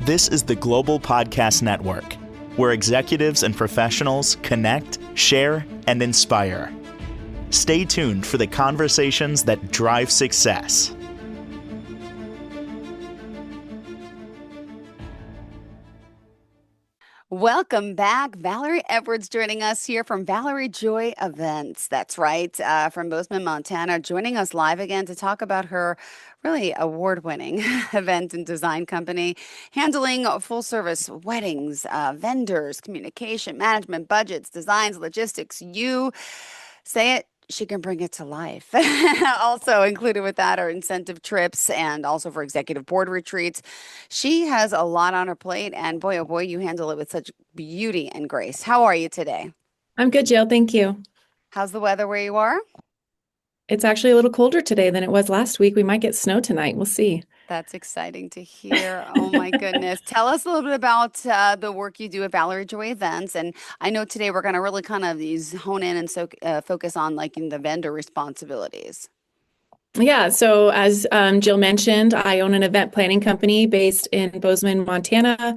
This is the Global Podcast Network, where executives and professionals connect, share, and inspire. Stay tuned for the conversations that drive success. Welcome back. Valerie Edwards joining us here from Valerie Joy Events. That's right, from Bozeman, Montana, joining us live again to talk about her really award-winning event and design company, handling full-service weddings, vendors, communication, management, budgets, designs, logistics. You say it, she can bring it to life. Also included with that are incentive trips and also for executive board retreats. She has a lot on her plate, and boy, oh boy, you handle it with such beauty and grace. How are you today? I'm good, Jill. Thank you. How's the weather where you are? It's actually a little colder today than it was last week. We might get snow tonight. We'll see. That's exciting to hear. Oh my goodness. Tell us a little bit about the work you do at Valerie Joy Events. And I know today we're going to really kind of these hone in and focus on like in the vendor responsibilities. Yeah, so as Jill mentioned, I own an event planning company based in Bozeman, Montana,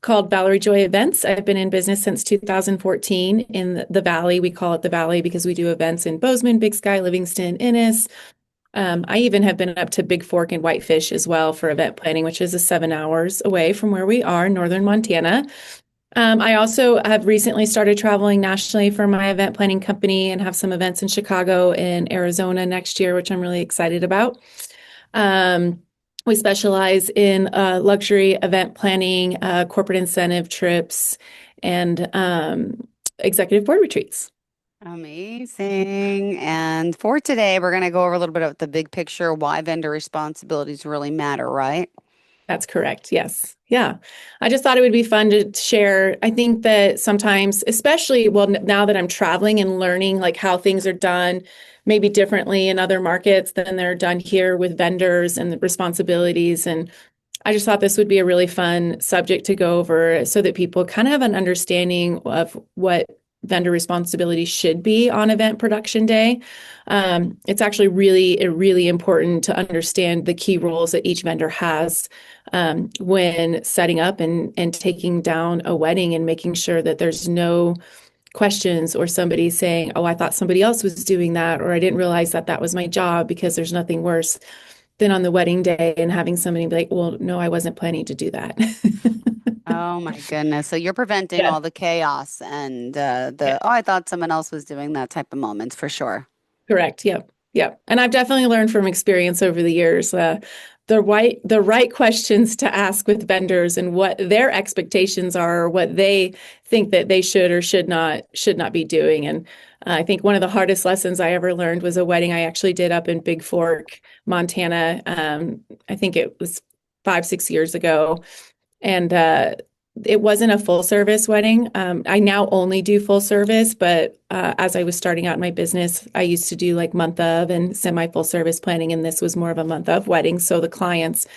called Valerie Joy Events. I've been in business since 2014 in the Valley. We call it the Valley because we do events in Bozeman, Big Sky, Livingston, Innis. I even have been up to Big Fork and Whitefish as well for event planning, which is 7 hours away from where we are in northern Montana. I also have recently started traveling nationally for my event planning company and have some events in Chicago and Arizona next year, which I'm really excited about. We specialize in luxury event planning, corporate incentive trips, and executive board retreats. Amazing. And for today, we're going to go over a little bit of the big picture, why vendor responsibilities really matter, right? That's correct. Yes. Yeah. I just thought it would be fun to share. I think that sometimes, especially, well, now that I'm traveling and learning like how things are done, maybe differently in other markets than they're done here with vendors and the responsibilities. And I just thought this would be a really fun subject to go over so that people kind of have an understanding of what vendor responsibility should be on event production day. It's actually really important to understand the key roles that each vendor has when setting up and taking down a wedding and making sure that there's no questions or somebody saying, oh, I thought somebody else was doing that, or I didn't realize that that was my job, because there's nothing worse than on the wedding day and having somebody be like, well, no, I wasn't planning to do that. Oh my goodness. So you're preventing Yeah. all the chaos and Yeah. oh, I thought someone else was doing that type of moments for sure. Correct. Yep. Yep. And I've definitely learned from experience over the years, the right questions to ask with vendors and what their expectations are, or what they think that they should or should not be doing. And I think one of the hardest lessons I ever learned was a wedding I actually did up in Big Fork, Montana. I think it was 5, 6 years ago. And it wasn't a full service wedding. I now only do full service, but as I was starting out in my business, I used to do like month of and semi full service planning. And this was more of a month of wedding. So the clients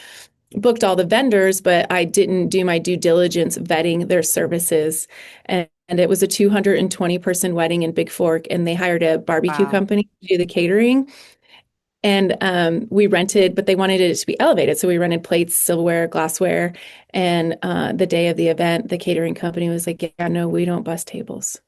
booked all the vendors, but I didn't do my due diligence vetting their services. And it was a 220 person wedding in Big Fork, and they hired a barbecue Wow. company to do the catering. And we rented, but they wanted it to be elevated. So we rented plates, silverware, glassware. And the day of the event, the catering company was like, yeah, no, we don't bus tables.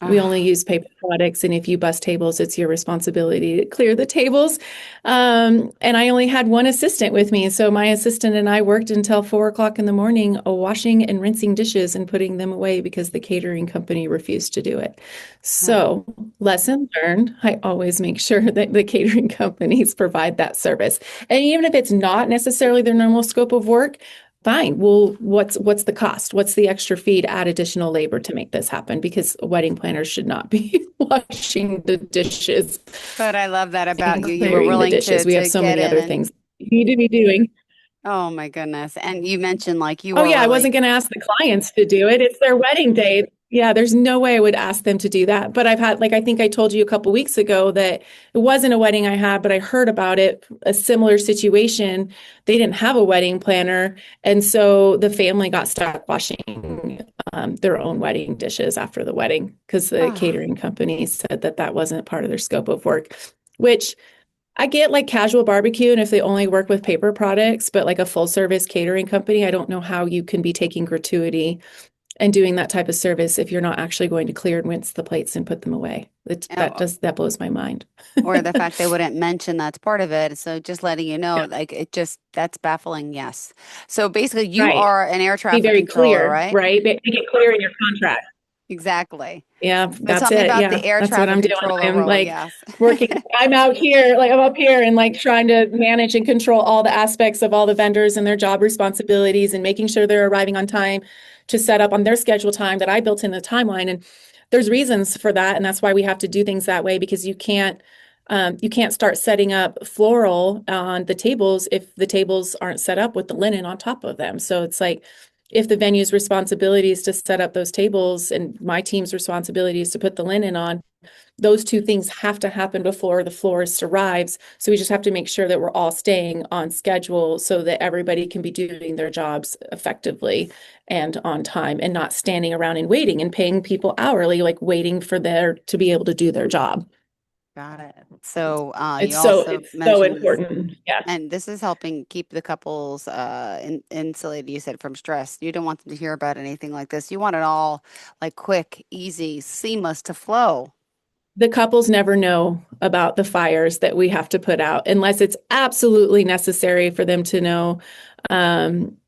We only Ah. use paper products. And if you bus tables, it's your responsibility to clear the tables. And I only had one assistant with me. So my assistant and I worked until 4 o'clock in the morning, washing and rinsing dishes and putting them away because the catering company refused to do it. Oh. So, lesson learned, I always make sure that the catering companies provide that service. And even if it's not necessarily their normal scope of work, fine. Well, what's the cost? What's the extra fee to add additional labor to make this happen? Because wedding planners should not be washing the dishes But I love that about and you. You were clearing the willing dishes. We have to so get many in other and things we need to be doing. oh my goodness. And you mentioned like you Oh were yeah, I really wasn't going to ask the clients to do it. It's their wedding day. Yeah, there's no way I would ask them to do that. But I've had, like, I think I told you a couple weeks ago that it wasn't a wedding I had, but I heard about it, a similar situation. They didn't have a wedding planner. And so the family got stuck washing their own wedding dishes after the wedding because the ah. catering company said that that wasn't part of their scope of work, which I get like casual barbecue and if they only work with paper products, but like a full service catering company, I don't know how you can be taking gratuity and doing that type of service if you're not actually going to clear and rinse the plates and put them away. Oh, That blows my mind. or the fact they wouldn't mention that's part of it. So just letting you know, Yeah. like it just that's baffling. Yes. So basically, you Right. are an air Be traffic very controller, clear, right? right? Make it clear in your contract. Exactly. Yeah, So tell that's me it. about the Yeah, air that's what traffic I'm doing. controller I'm role. like Yes. working. I'm out here, like I'm up here and like trying to manage and control all the aspects of all the vendors and their job responsibilities and making sure they're arriving on time to set up on their schedule time that I built in the timeline. And there's reasons for that. And that's why we have to do things that way because you can't start setting up floral on the tables if the tables aren't set up with the linen on top of them. So it's like if the venue's responsibility is to set up those tables and my team's responsibility is to put the linen on, those two things have to happen before the florist arrives. So we just have to make sure that we're all staying on schedule so that everybody can be doing their jobs effectively and on time and not standing around and waiting and paying people hourly, like waiting for their to be able to do their job. Got it. So you also It's so mentioned this, important. Yeah. and this is helping keep the couples insulated, you said, from stress. You don't want them to hear about anything like this. You want it all like quick, easy, seamless to flow. The couples never know about the fires that we have to put out unless it's absolutely necessary for them to know um,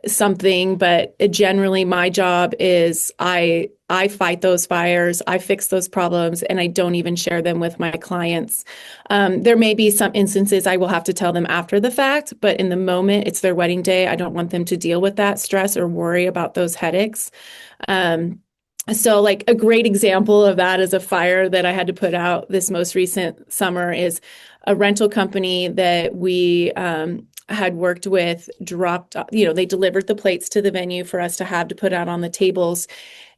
something. But generally, my job is I fight those fires, I fix those problems, and I don't even share them with my clients. There may be some instances I will have to tell them after the fact, but in the moment, it's their wedding day. I don't want them to deal with that stress or worry about those headaches. Um, so like a great example of that is a fire that I had to put out this most recent summer is a rental company that we had worked with dropped, they delivered the plates to the venue for us to have to put out on the tables.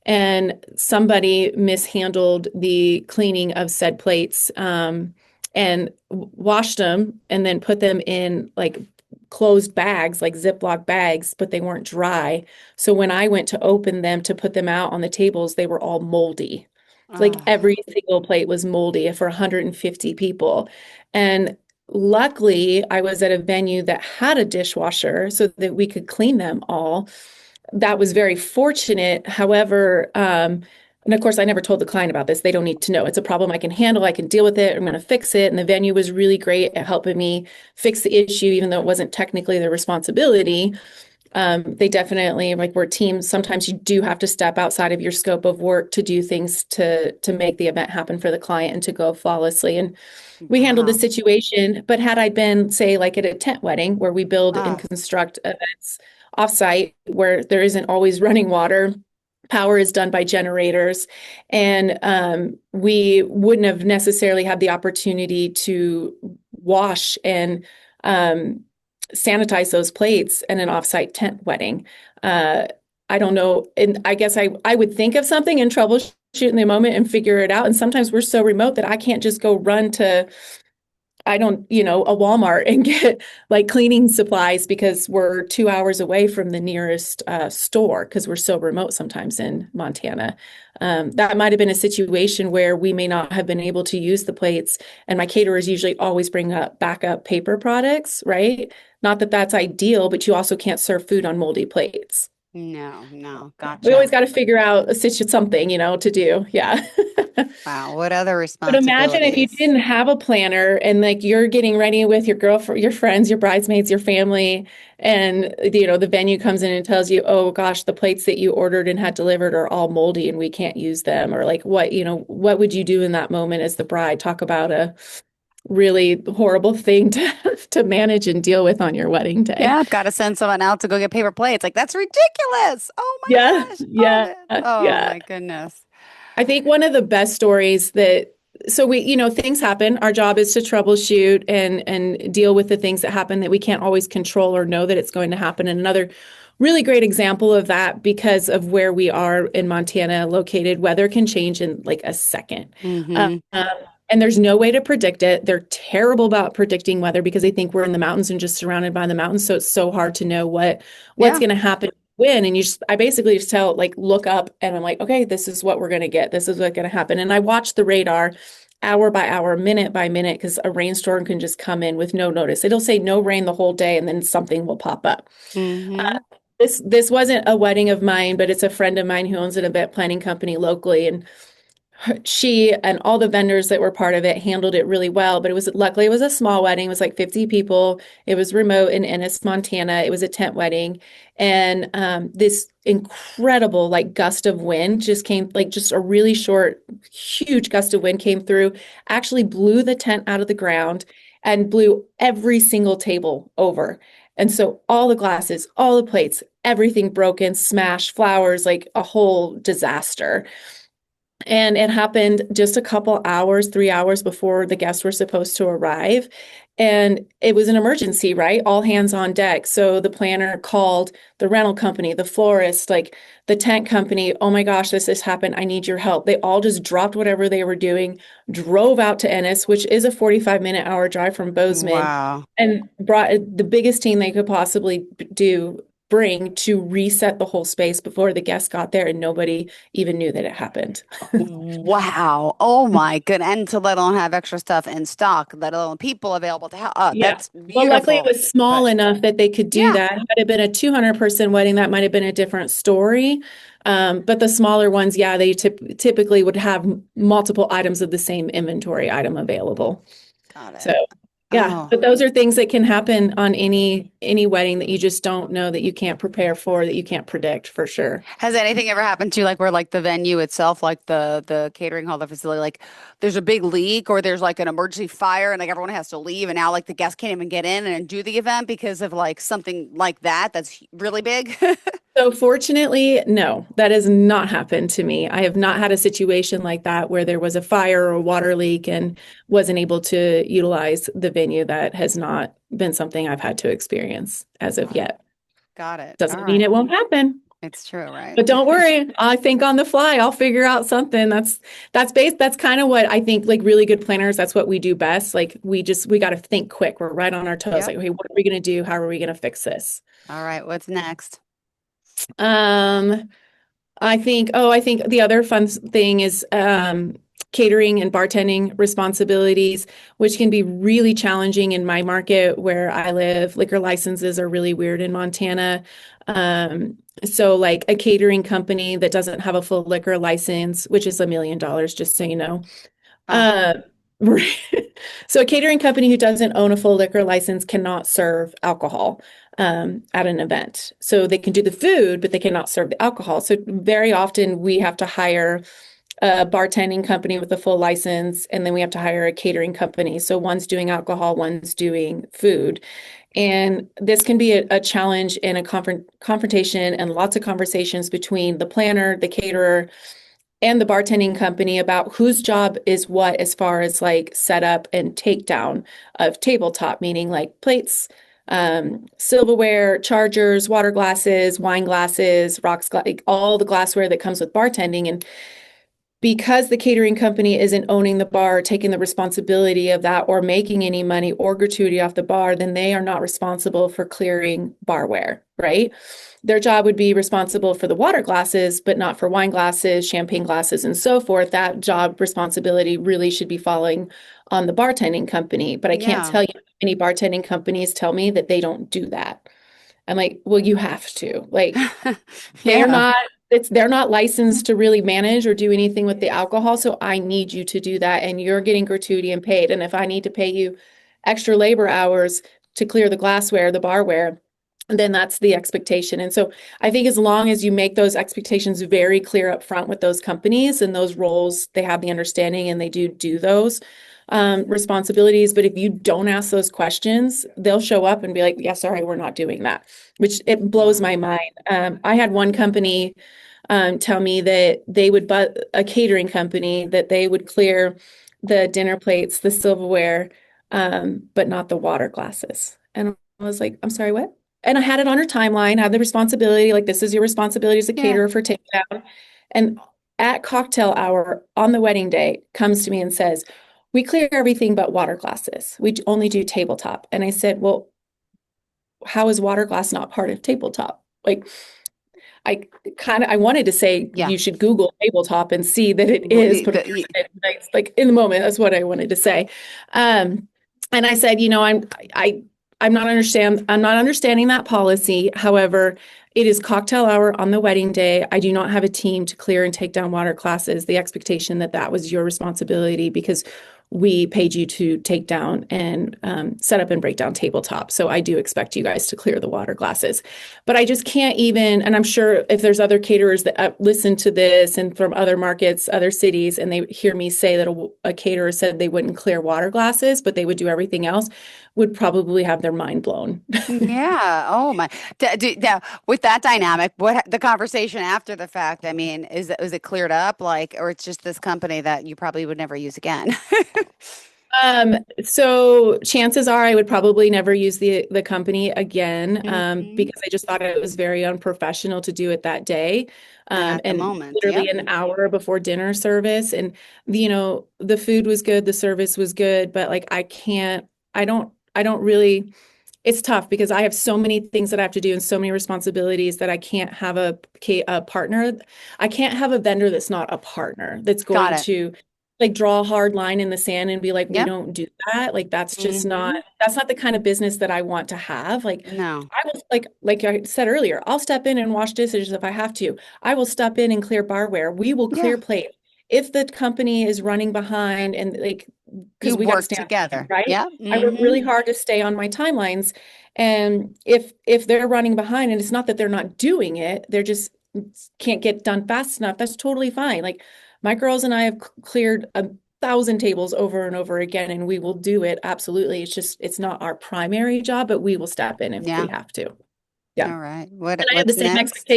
And somebody mishandled the cleaning of said plates and washed them and then put them in like closed bags, like Ziploc bags, but they weren't dry. So when I went to open them to put them out on the tables, they were all moldy. Like Oh, every single plate was moldy for 150 people. And luckily, I was at a venue that had a dishwasher so that we could clean them all. That was very fortunate. However, and of course, I never told the client about this. They don't need to know. It's a problem I can handle. I can deal with it. I'm going to fix it. And the venue was really great at helping me fix the issue, even though it wasn't technically their responsibility. They definitely like we're teams. Sometimes you do have to step outside of your scope of work to do things to make the event happen for the client and to go flawlessly. And we handled the wow. situation. But had I been, say, like at a tent wedding where we build and Oh, construct events offsite where there isn't always running water, power is done by generators, and we wouldn't have necessarily had the opportunity to wash and um, sanitize those plates in an offsite tent wedding. Uh, I don't know. And I guess I would think of something and troubleshoot in the moment and figure it out. And sometimes we're so remote that I can't just go run to, I don't, a Walmart and get like cleaning supplies because we're 2 hours away from the nearest store because we're so remote sometimes in Montana. That might have been a situation where we may not have been able to use the plates. And my caterers usually always bring up backup paper products, right? Not that that's ideal, but you also can't serve food on moldy plates. no, no. We always Gotcha. got to figure out something, to do. Yeah. Wow. What other But imagine if you responsibilities? didn't have a planner and like you're getting ready with your girlfriend, your friends, your bridesmaids, your family, and the venue comes in and tells you, "Oh gosh, the plates that you ordered and had delivered are all moldy and we can't use them." Or like what would you do in that moment as the bride? Talk about a really horrible thing to manage and deal with on your wedding day. Yeah, I've got to send someone out to go get paper plates. Like, that's ridiculous. Oh my Yeah, gosh. yeah, Oh yeah. my goodness. I think one of the best stories so things happen. Our job is to troubleshoot and deal with the things that happen that we can't always control or know that it's going to happen. And another really great example of that, because of where we are in Montana located, weather can change in like a second. Mm-hmm. And there's no way to predict it. They're terrible about predicting weather because they think we're in the mountains and just surrounded by the mountains. So it's so hard to know what's Yeah. going to happen when. And I basically just look up and I'm like, okay, this is what we're going to get. This is what's going to happen. And I watch the radar hour by hour, minute by minute, because a rainstorm can just come in with no notice. It'll say no rain the whole day, and then something will pop up. Mm-hmm. This wasn't a wedding of mine, but it's a friend of mine who owns an event planning company locally, and she and all the vendors that were part of it handled it really well. But luckily it was a small wedding. It was like 50 people. It was remote in Ennis, Montana. It was a tent wedding, and this incredible like gust of wind just came, like just a really short, huge gust of wind came through, actually blew the tent out of the ground and blew every single table over. And so all the glasses, all the plates, everything broken, smashed, flowers, like a whole disaster. And it happened just a couple hours, 3 hours before the guests were supposed to arrive. And it was an emergency, right? All hands on deck. So the planner called the rental company, the florist, like the tent company. Oh my gosh, this has happened. I need your help. They all just dropped whatever they were doing, drove out to Ennis, which is a 45-minute hour drive from Bozeman, Wow. and brought the biggest team they could possibly bring to reset the whole space before the guests got there, and nobody even knew that it happened. Wow. Oh my good. And to let alone have extra stuff in stock, let alone people available to help. Yeah. That's Well, luckily it beautiful. was small But enough that they could do yeah, that. Had it been a 200-person wedding, that might have been a different story. But the smaller ones, yeah, they typically would have multiple items of the same inventory item available. got So, it. yeah, Oh. but those are things that can happen on any wedding that you just don't know, that you can't prepare for, that you can't predict for sure. Has anything ever happened to you, like where like the venue itself, like the catering hall, the facility, like there's a big leak or there's like an emergency fire and like everyone has to leave and now like the guests can't even get in and do the event because of like something like that that's really big? So fortunately, no, that has not happened to me. I have not had a situation like that where there was a fire or a water leak and wasn't able to utilize the venue. That has not been something I've had to experience as of Wow. yet. Got it. All Doesn't mean right. it won't happen. It's true, right? But don't worry, I think on the fly, I'll figure out something. That's kind of what I think, like really good planners, that's what we do best. Like we got to think quick. We're right on our toes. Yep. Like, okay, what are we going to do? How are we going to fix this? All right. What's next? Um, I think the other fun thing is catering and bartending responsibilities, which can be really challenging in my market where I live. Liquor licenses are really weird in Montana. So like a catering company that doesn't have a full liquor license, which is $1 million, just so you know. Oh, Uh, so a catering company who doesn't own a full liquor license cannot serve alcohol at an event. So they can do the food, but they cannot serve the alcohol. So very often we have to hire a bartending company with a full license, and then we have to hire a catering company. So one's doing alcohol, one's doing food. And this can be a challenge and a confrontation and lots of conversations between the planner, the caterer, and the bartending company about whose job is what as far as like setup and takedown of tabletop, meaning like plates, silverware, chargers, water glasses, wine glasses, rocks, like all the glassware that comes with bartending. And because the catering company isn't owning the bar, taking the responsibility of that, or making any money or gratuity off the bar, then they are not responsible for clearing barware, right? Their job would be responsible for the water glasses, but not for wine glasses, champagne glasses, and so forth. That job responsibility really should be falling on the bartending company. But I can't yeah. tell you any bartending companies tell me that they don't do that. I'm like, well, you have to. Like, they're Yeah. not, they're not licensed to really manage or do anything with the alcohol. So I need you to do that. And you're getting gratuity and paid. And if I need to pay you extra labor hours to clear the glassware, the barware, then that's the expectation. And so I think as long as you make those expectations very clear up front with those companies and those roles, they have the understanding and they do those responsibilities. But if you don't ask those questions, they'll show up and be like, yeah, sorry, we're not doing that, which it blows Wow. my mind. I had one company tell me that they would, but a catering company, that they would clear the dinner plates, the silverware, but not the water glasses. And I was like, I'm sorry, what? And I had it on her timeline, had the responsibility, like this is your responsibility as a Yeah. caterer for takedown. And at cocktail hour on the wedding day comes to me and says, we clear everything but water glasses. We only do tabletop. And I said, well, how is water glass not part of tabletop? Like, I I wanted to say Yeah. you should Google tabletop and see that it W- is, y- but the- y- it's like in the moment, that's what I wanted to say. Um, and I said, I'm not understanding that policy. However, it is cocktail hour on the wedding day. I do not have a team to clear and take down water classes. The expectation that that was your responsibility because we paid you to take down and set up and break down tabletop. So I do expect you guys to clear the water glasses. But I just can't even, and I'm sure if there's other caterers that listen to this and from other markets, other cities, and they hear me say that a caterer said they wouldn't clear water glasses, but they would do everything else, would probably have their mind blown. Yeah. Oh my. Now, with that dynamic, what the conversation after the fact? I mean, is it cleared up, like, or it's just this company that you probably would never use again? So chances are I would probably never use the company again, Mhm. because I just thought it was very unprofessional to do it that day, And at the and moment, literally yep. an hour before dinner service. And the food was good, the service was good, but like I can't, I don't really. It's tough because I have so many things that I have to do and so many responsibilities that I can't have a partner. I can't have a vendor that's not a partner that's Got going it. to like draw a hard line in the sand and be like, we Yep. don't do that. Like Hmm. that's not the kind of business that I want to have. Like No. I will like I said earlier, I'll step in and wash dishes if I have to. I will step in and clear barware. We will Yeah. clear plate. If the company is running behind and like You because we got to work stay on time, together. right? Yep. I work Hmm. really hard to stay on my timelines. And if they're running behind and it's not that they're not doing it, they're just can't get done fast enough, that's totally fine. Like my girls and I have cleared 1,000 tables over and over again, and we will do it. Absolutely. It's just it's not our primary job, but we will step in if we Yeah. have to. Yeah. All right. What And I have the what's next?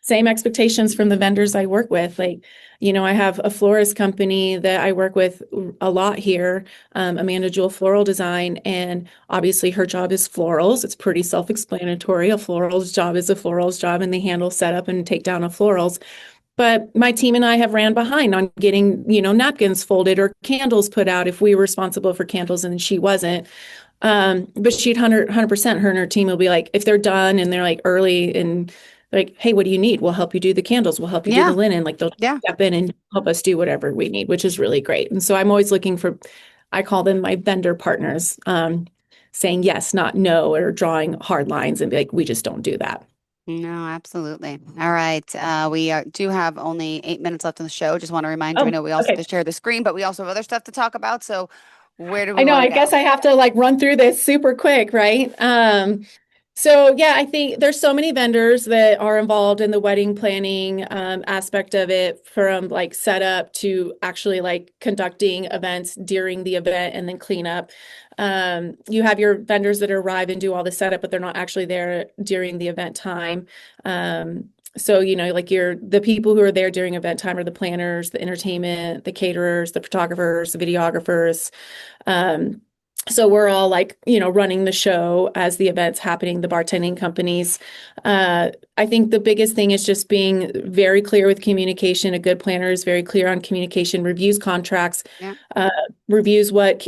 same expectations from the vendors I work with. Like, I have a florist company that I work with a lot here, Amanda Jewel Floral Design, and obviously her job is florals. It's pretty self-explanatory. A floral's job is a floral's job, and they handle setup and take down of florals. But my team and I have ran behind on getting, napkins folded or candles put out if we were responsible for candles and she wasn't. But she'd 100%, her and her team will be like, if they're done and they're like early and like, hey, what do you need? We'll help you do the candles. We'll help you do the Yeah. linen. Like they'll Yeah. step in and help us do whatever we need, which is really great. And so I'm always looking for, I call them my vendor partners, saying yes, not no, or drawing hard lines and be like, we just don't do that. No, absolutely. All right. We do have only 8 minutes left on the show. Just want to remind you, I Oh, know we also have okay. to share the screen, but we also have other stuff to talk about. So where do we I know, want to I go? guess I have to like run through this super quick, right? So yeah, I think there's so many vendors that are involved in the wedding planning aspect of it, from like setup to actually like conducting events during the event and then cleanup. You have your vendors that arrive and do all the setup, but they're not actually there during the event time. So, like the people who are there during event time are the planners, the entertainment, the caterers, the photographers, the videographers. Um, so we're all like, running the show as the event's happening, the bartending companies. I think the biggest thing is just being very clear with communication. A good planner is very clear on communication, reviews contracts, Yeah. uh, reviews what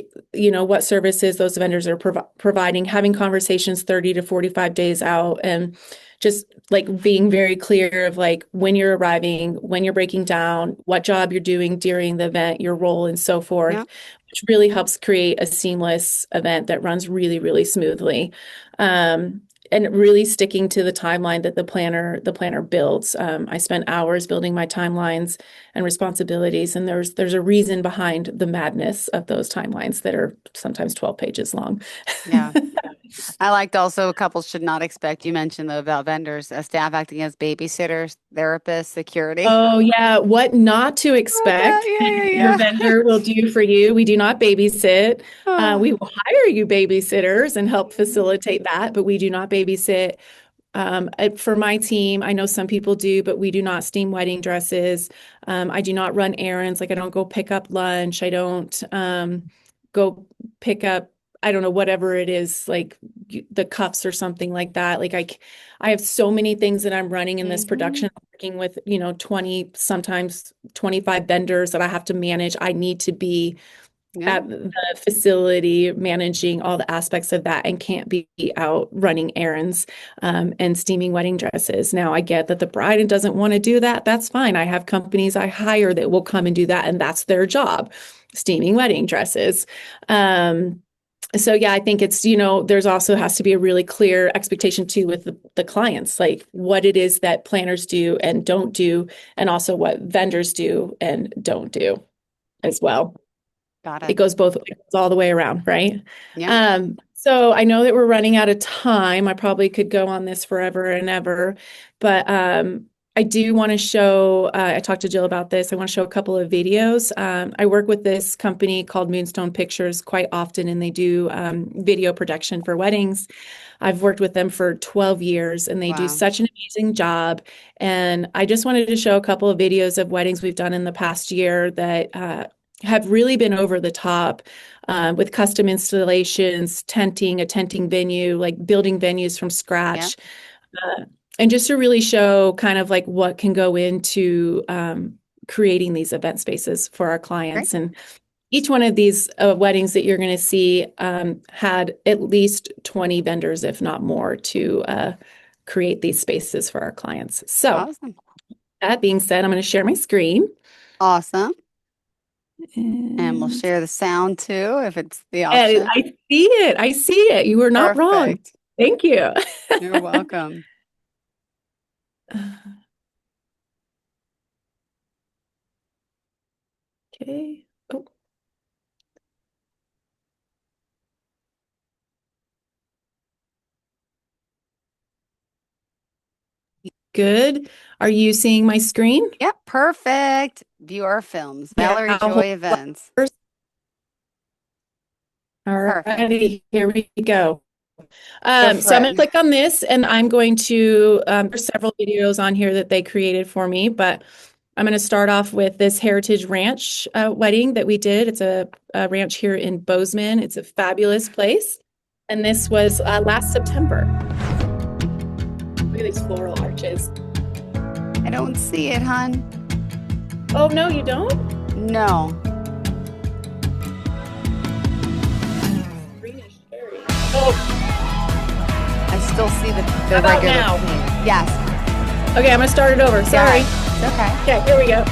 services those vendors are providing, having conversations 30 to 45 days out, and just like being very clear of like when you're arriving, when you're breaking down, what job you're doing during the event, your role, and so Yeah. forth, which really helps create a seamless event that runs really, really smoothly. Um, and really sticking to the timeline that the planner builds. I spent hours building my timelines and responsibilities, and there's a reason behind the madness of those timelines that are sometimes 12 pages long. Yeah. I liked also couples should not expect, you mentioned though about vendors, staff acting as babysitters, therapists, security. Oh, yeah. What not to Oh, that, expect yeah, your yeah, yeah. vendor will do for you. We do not babysit. We Oh. will hire you babysitters and help Mhm. facilitate that, but we do not babysit. For my team, I know some people do, but we do not steam wedding dresses. I do not run errands. Like I don't go pick up lunch. I don't go pick up, I don't know, whatever it is, like the cups or something like that. I have so many things that I'm running in this Mhm. production, working with, 20, sometimes 25 vendors that I have to manage. I need to be Yeah. at the facility managing all the aspects of that and can't be out running errands and steaming wedding dresses. Now, I get that the bride doesn't want to do that. That's fine. I have companies I hire that will come and do that, and that's their job, steaming wedding dresses. So yeah, I think it's, there's also has to be a really clear expectation too with the clients, like what it is that planners do and don't do, and also what vendors do and don't do as well. Got It it. goes both ways, all the way around, right? Yeah. So I know that we're running out of time. I probably could go on this forever and ever, but I do want to show, I talked to Jill about this. I want to show a couple of videos. I work with this company called Moonstone Pictures quite often, and they do video production for weddings. I've worked with them for 12 years, and they do Wow. such an amazing job. And I just wanted to show a couple of videos of weddings we've done in the past year that have really been over the top with custom installations, tenting, a tenting venue, like building venues from Yeah. scratch. And just to really show kind of like what can go into creating these event spaces for our Great. clients. And each one of these weddings that you're going to see had at least 20 vendors, if not more, to create these spaces for our clients. So Awesome. that being said, I'm going to share my screen. Awesome. And we'll And share the sound too, if it's the option. I see it. I see it. You were not wrong. Perfect. Thank you. You're welcome. Okay. Oh, good. Are you seeing my screen? Yep. Perfect. View our films. Yeah, Valerie I'll hold Joy Events. first. All Perfect. righty, here we go. Go for So I'm going it. to click on this, and I'm going to, there's several videos on here that they created for me, but I'm going to start off with this Heritage Ranch wedding that we did. It's a ranch here in Bozeman. It's a fabulous place. And this was last September. Look at these floral arches. I don't see it, hon. Oh, no, you don't? No. Green is cherry. Oh, I still see the How about regular now? pink. Yes. okay, I'm going to start it over. Sorry. Yeah, it's okay. Okay, here we go.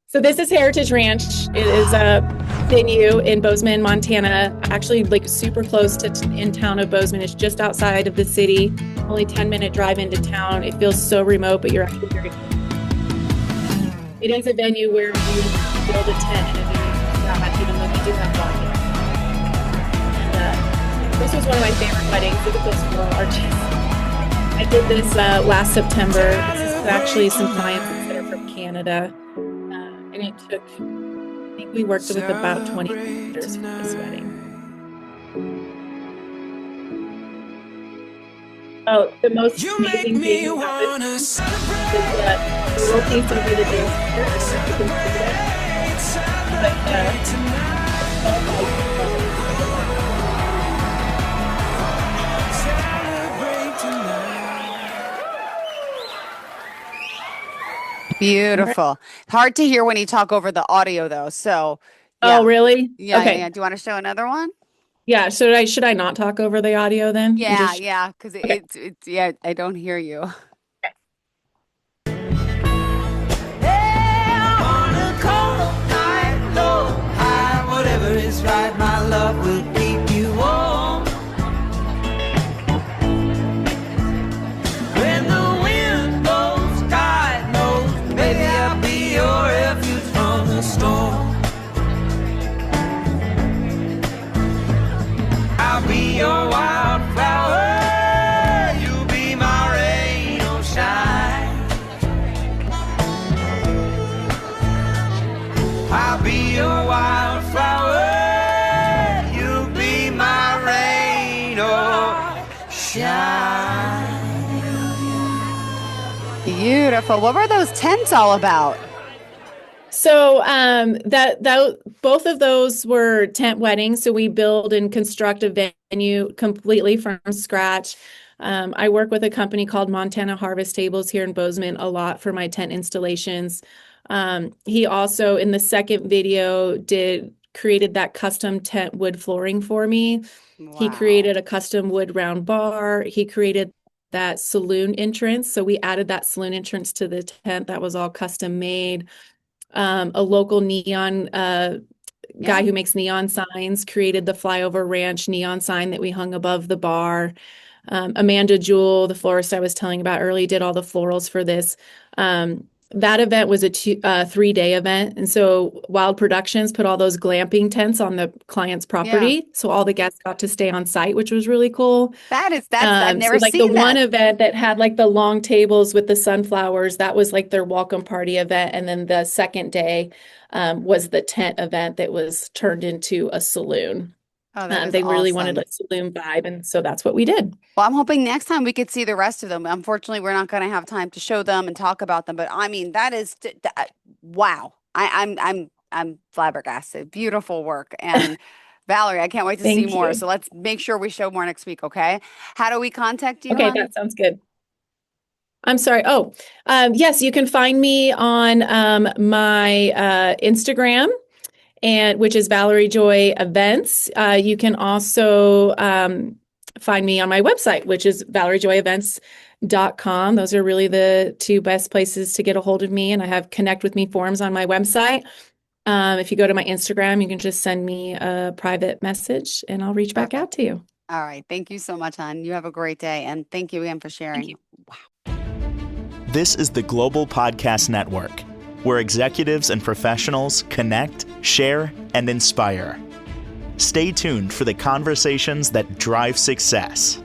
So this is Heritage Ranch. It is a venue in Bozeman, Montana, actually like super close to in town of Bozeman. It's just outside of the city, only 10-minute drive into town. It feels so remote, but you're actually very close. It is a venue where you build a tent and a venue for that, even though we do have volume. And this was one of my favorite weddings. Look at those floral arches. I did this last September. This is actually some clients that are from Canada. And it took, I think we worked with about 20 vendors for this wedding. Oh, the most amazing thing about this is that the little piece over the dance floor, I don't know if you can see that, Beautiful. Hard to hear when you talk over the audio though. So yeah. Oh, really? Yeah, Okay. yeah. Do you want to show another one? Yeah. Should I not talk over the audio then? And Yeah, just- yeah, because Okay. it's yeah, I don't hear you. On a cold night, low, high, whatever is right, my love will keep you warm. When the wind blows, God knows, maybe I'll be your refuge from the storm. I'll be your wildflower, you'll be my rain or shine. I'll be your wildflower, you'll be my rain or shine. Beautiful. What were those tents all about? So that both of those were tent weddings. So we build and construct a venue completely from scratch. I work with a company called Montana Harvest Tables here in Bozeman a lot for my tent installations. He also in the second video did created that custom tent wood flooring for me. He Wow. created a custom wood round bar. He created that saloon entrance. So we added that saloon entrance to the tent that was all custom made. A local neon guy Yeah. who makes neon signs created the Flyover Ranch neon sign that we hung above the bar. Amanda Jewell, the florist I was telling about earlier, did all the florals for this. That event was a 3-day event. And so Wild Productions put all those glamping tents on the client's Yeah. property. So all the guests got to stay on site, which was really cool. I've So never like the seen one that. event that had like the long tables with the sunflowers, that was like their welcome party event. And then the second day was the tent event that was turned into a saloon. Oh, that is They really wanted awesome. a saloon vibe. And so that's what we did. Well, I'm hoping next time we could see the rest of them. Unfortunately, we're not going to have time to show them and talk about them. But I mean, that is wow. I'm flabbergasted. Beautiful work. And Valerie, I can't wait to see Thank more. you. So let's make sure we show more next week. Okay. How do we contact you, Okay, hon? that sounds good. I'm sorry. Oh, yes, you can find me on my Instagram, and which is Valerie Joy Events. You can also find me on my website, which is valeriejoyevents.com. Those are really the two best places to get a hold of me. And I have connect with me forms on my website. If you go to my Instagram, you can just send me a private message and I'll reach back out Perfect. to you. All right. Thank you so much, hon. You have a great day. And thank you again for Thank you. sharing. This is the Global Podcast Network, where executives and professionals connect, share, and inspire. Stay tuned for the conversations that drive success.